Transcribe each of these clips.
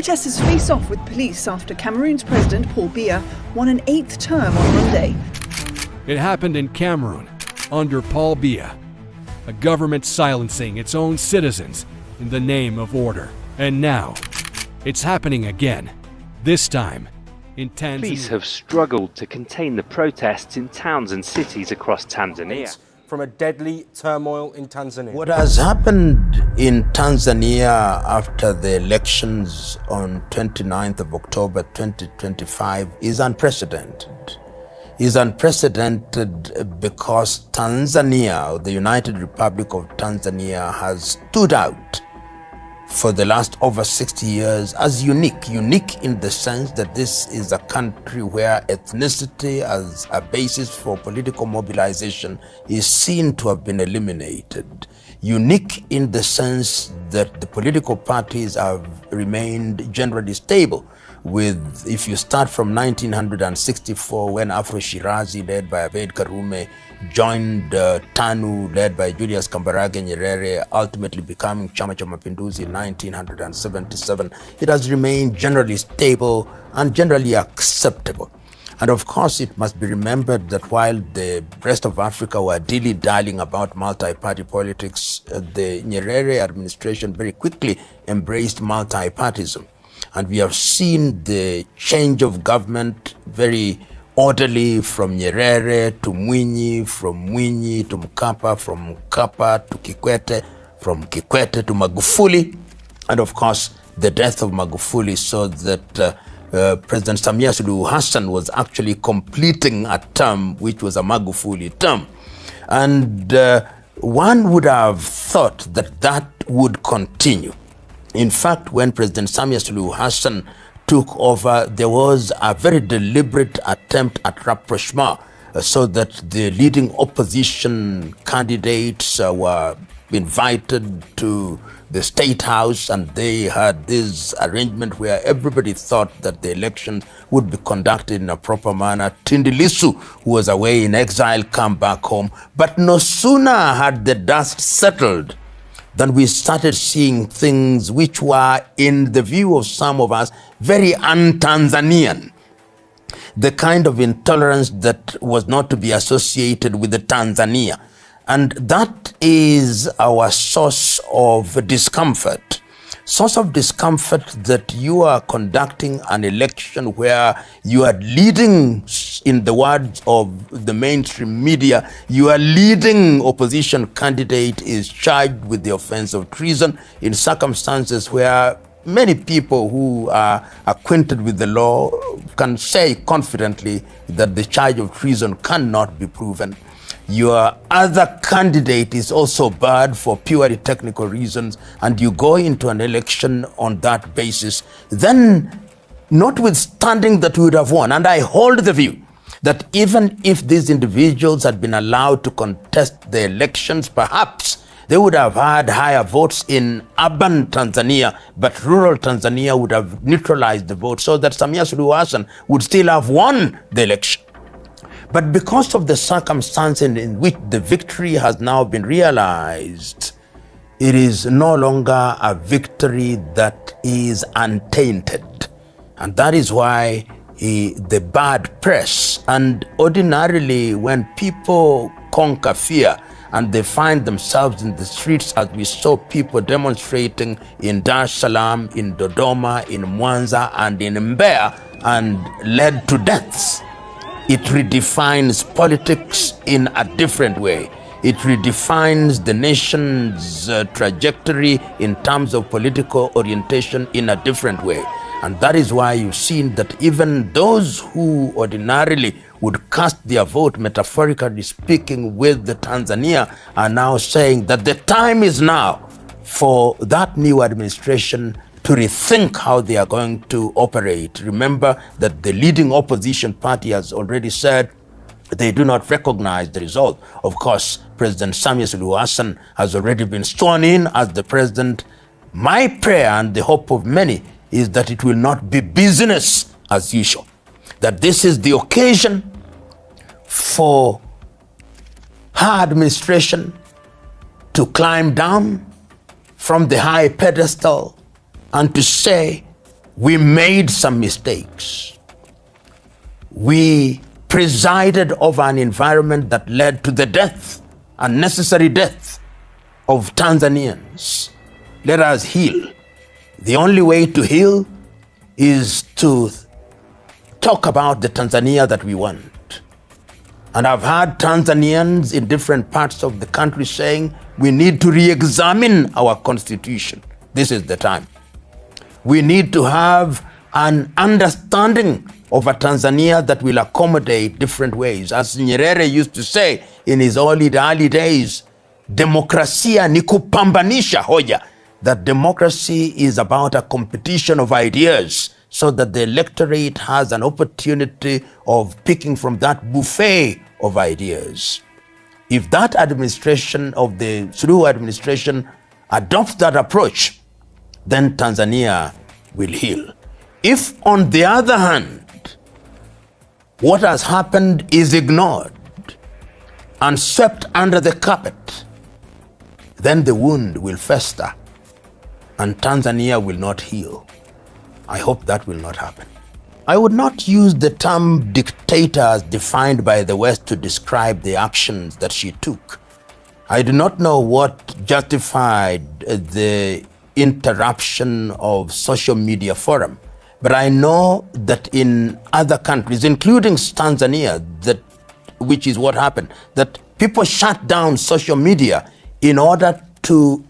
Protesters face off with police after Cameroon's President Paul Biya won an 8th term on Monday. It happened in Cameroon, under Paul Biya, a government silencing its own citizens in the name of order. And now, it's happening again, this time in Tanzania. Police have struggled to contain the protests in towns and cities across Tanzania. From a deadly turmoil in Tanzania. What has happened in Tanzania after the elections on 29th of October 2025 is unprecedented. Is unprecedented because Tanzania, the United Republic of Tanzania, has stood out for the last over 60 years as unique in the sense that this is a country where ethnicity as a basis for political mobilization is seen to have been eliminated. Unique in the sense that the political parties have remained generally stable, with, if you start from 1964 when Afro Shirazi led by Abeid Karume joined TANU led by Julius Kambarage Nyerere, ultimately becoming Chama cha Mapinduzi in 1977, it has remained generally stable and generally acceptable. And of course, it must be remembered that while the rest of Africa were dilly-dallying about multi-party politics, the Nyerere administration very quickly embraced multi-partyism. And we have seen the change of government very orderly from Nyerere to Mwinyi, from Mwinyi to Mkapa, from Mkapa to Kikwete, from Kikwete to Magufuli. And of course, the death of Magufuli so that President Samia Suluhu Hassan was actually completing a term which was a Magufuli term. And one would have thought that that would continue. In fact, when President Samia Suluhu Hassan took over, there was a very deliberate attempt at rapprochement so that the leading opposition candidates were invited to the State House, and they had this arrangement where everybody thought that the election would be conducted in a proper manner. Tundu Lissu, who was away in exile, came back home. But no sooner had the dust settled than we started seeing things which were, in the view of some of us, very un-Tanzanian. The kind of intolerance that was not to be associated with the Tanzania. And that is our source of discomfort. Source of discomfort that you are conducting an election where you are leading, in the words of the mainstream media, your leading opposition candidate is charged with the offense of treason in circumstances where many people who are acquainted with the law can say confidently that the charge of treason cannot be proven. Your other candidate is also barred for purely technical reasons, and you go into an election on that basis, then notwithstanding that we would have won, and I hold the view that even if these individuals had been allowed to contest the elections, perhaps they would have had higher votes in urban Tanzania, but rural Tanzania would have neutralized the vote so that Samia Suluhu Hassan would still have won the election. But because of the circumstances in which the victory has now been realized, it is no longer a victory that is untainted. And that is why the bad press, and ordinarily when people conquer fear and they find themselves in the streets, as we saw people demonstrating in Dar es Salaam, in Dodoma, in Mwanza, and in Mbeya, and led to deaths. It redefines politics in a different way. It redefines the nation's trajectory in terms of political orientation in a different way. And that is why you've seen that even those who ordinarily would cast their vote, metaphorically speaking, with the Tanzania, are now saying that the time is now for that new administration to rethink how they are going to operate. Remember that the leading opposition party has already said they do not recognize the result. Of course, President Samia Suluhu Hassan has already been sworn in as the president. My prayer and the hope of many is that it will not be business as usual. That this is the occasion for her administration to climb down from the high pedestal and to say We made some mistakes. We presided over an environment that led to the death, unnecessary death of Tanzanians. Let us heal. The only way to heal is to talk about the Tanzania that we want. And I've heard Tanzanians in different parts of the country saying we need to re-examine our constitution. This is the time. We need to have an understanding of a Tanzania that will accommodate different ways. As Nyerere used to say in his early days, demokrasia ni kupambanisha hoja. That democracy is about a competition of ideas so that the electorate has an opportunity of picking from that buffet of ideas. If that administration of the Suluhu administration adopts that approach, then Tanzania will heal. If, on the other hand, what has happened is ignored and swept under the carpet, then the wound will fester and Tanzania will not heal. I hope that will not happen. I would not use the term dictator as defined by the West to describe the actions that she took. I do not know what justified the interruption of social media forum, but I know that in other countries, including Tanzania, which is what happened, that people shut down social media in order to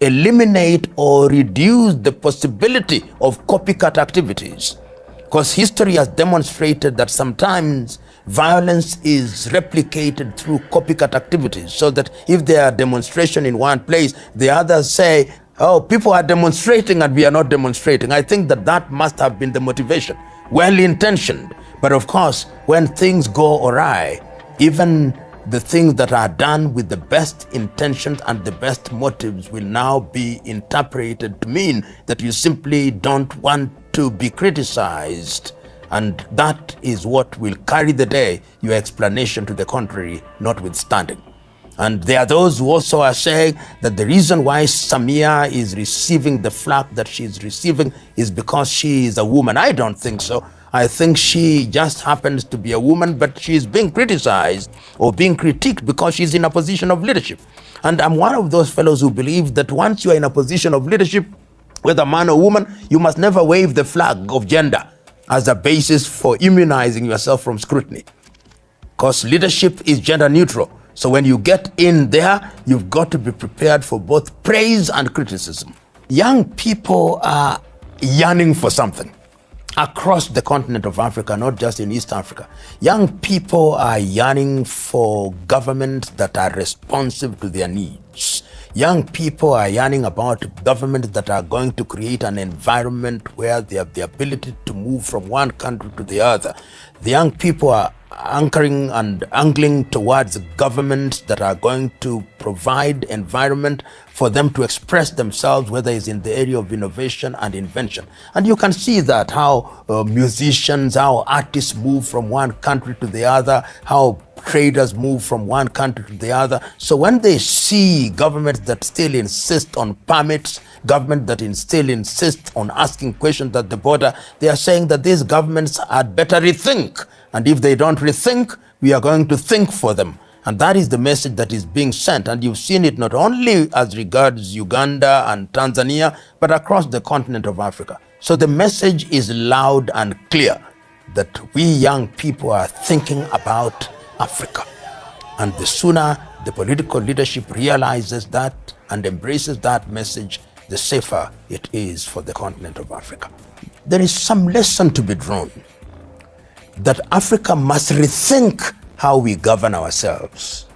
eliminate or reduce the possibility of copycat activities. Because history has demonstrated that sometimes violence is replicated through copycat activities, so that if there are demonstrations in one place, the others say, oh, people are demonstrating and we are not demonstrating. I think that must have been the motivation, well-intentioned. But of course, when things go awry, even the things that are done with the best intentions and the best motives will now be interpreted to mean that you simply don't want to be criticized. And that is what will carry the day, your explanation to the contrary notwithstanding. And there are those who also are saying that the reason why Samia is receiving the flack that she is receiving is because she is a woman. I don't think so. I think she just happens to be a woman, but she is being criticized or being critiqued because she's in a position of leadership. And I'm one of those fellows who believe that once you are in a position of leadership, whether man or woman, you must never wave the flag of gender as a basis for immunizing yourself from scrutiny. Because leadership is gender neutral. So when you get in there, you've got to be prepared for both praise and criticism. Young people are yearning for something across the continent of Africa, not just in East Africa. Young people are yearning for governments that are responsive to their needs. Young people are yearning about governments that are going to create an environment where they have the ability to move from one country to the other. The young people are anchoring and angling towards governments that are going to provide environment for them to express themselves, whether it's in the area of innovation and invention. And you can see that how musicians, how artists move from one country to the other, how traders move from one country to the other. So when they see governments that still insist on permits, government that still insist on asking questions at the border, they are saying that these governments had better rethink. And if they don't rethink, we are going to think for them. And that is the message that is being sent. And you've seen it not only as regards Uganda and Tanzania, but across the continent of Africa. So the message is loud and clear that we young people are thinking about Africa. And the sooner the political leadership realizes that and embraces that message, the safer it is for the continent of Africa. There is some lesson to be drawn that Africa must rethink how we govern ourselves.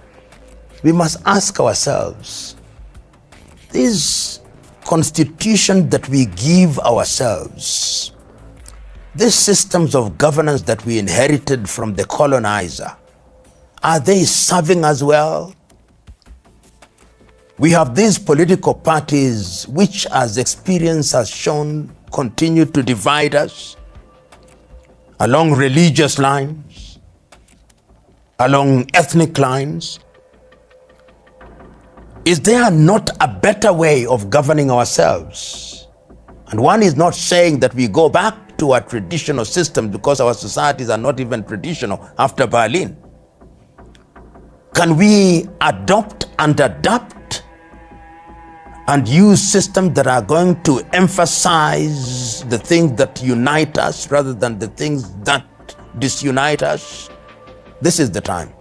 We must ask ourselves, these constitutions that we give ourselves, these systems of governance that we inherited from the colonizer, are they serving us well? We have these political parties which, as experience has shown, continue to divide us along religious lines, along ethnic lines. Is there not a better way of governing ourselves? And one is not saying that we go back to our traditional system because our societies are not even traditional after Berlin. Can we adopt and adapt and use systems that are going to emphasize the things that unite us rather than the things that disunite us? This is the time.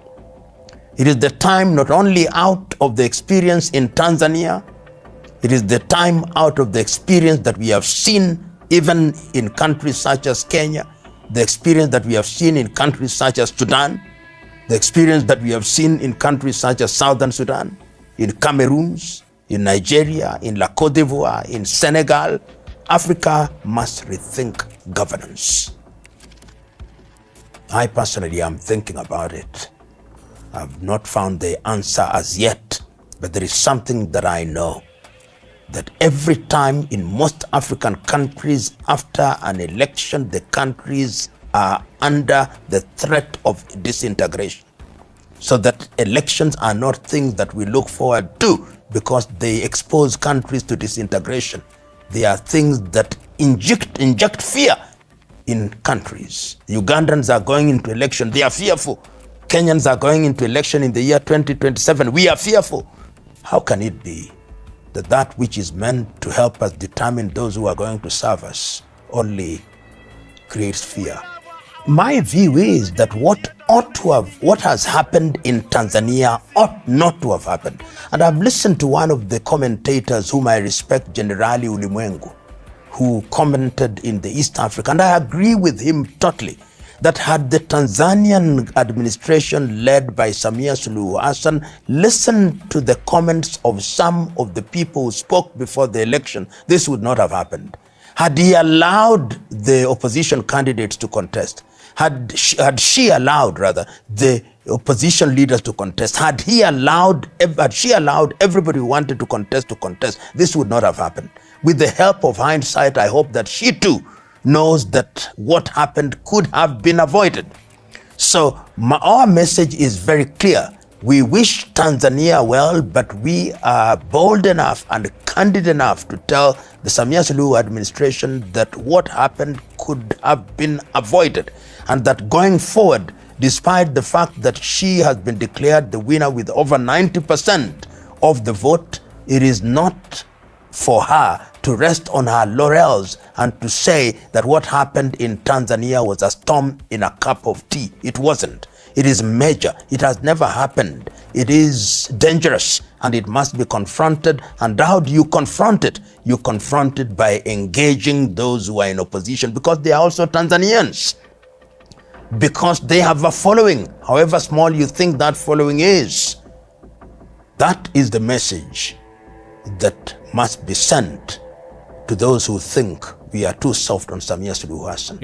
It is the time not only out of the experience in Tanzania, it is the time out of the experience that we have seen even in countries such as Kenya, the experience that we have seen in countries such as Sudan, the experience that we have seen in countries such as Southern Sudan, in Cameroon, in Nigeria, in La Côte d'Ivoire, in Senegal. Africa must rethink governance. I personally am thinking about it. I've not found the answer as yet, but there is something that I know, that every time in most African countries after an election, the countries are under the threat of disintegration. So that elections are not things that we look forward to because they expose countries to disintegration. They are things that inject fear in countries. Ugandans are going into election, they are fearful. Kenyans are going into election in the year 2027, we are fearful. How can it be that that which is meant to help us determine those who are going to serve us only creates fear? My view is that what has happened in Tanzania ought not to have happened. And I've listened to one of the commentators whom I respect, Generali Ulimwengu, who commented in the East Africa, and I agree with him totally, that had the Tanzanian administration led by Samia Suluhu Hassan listened to the comments of some of the people who spoke before the election, this would not have happened. Had he allowed the opposition candidates to contest, had she allowed the opposition leaders to contest, had she allowed everybody who wanted to contest, this would not have happened. With the help of hindsight, I hope that she too knows that what happened could have been avoided. So our message is very clear. We wish Tanzania well, but we are bold enough and candid enough to tell the Samia Suluhu administration that what happened could have been avoided, and that going forward, despite the fact that she has been declared the winner with over 90% of the vote, it is not for her to rest on her laurels and to say that what happened in Tanzania was a storm in a cup of tea. It wasn't. It is major. It has never happened. It is dangerous and it must be confronted. And how do you confront it? You confront it by engaging those who are in opposition, because they are also Tanzanians, because they have a following, however small you think that following is. That is the message that must be sent to those who think we are too soft on Samia Suluhu Hassan.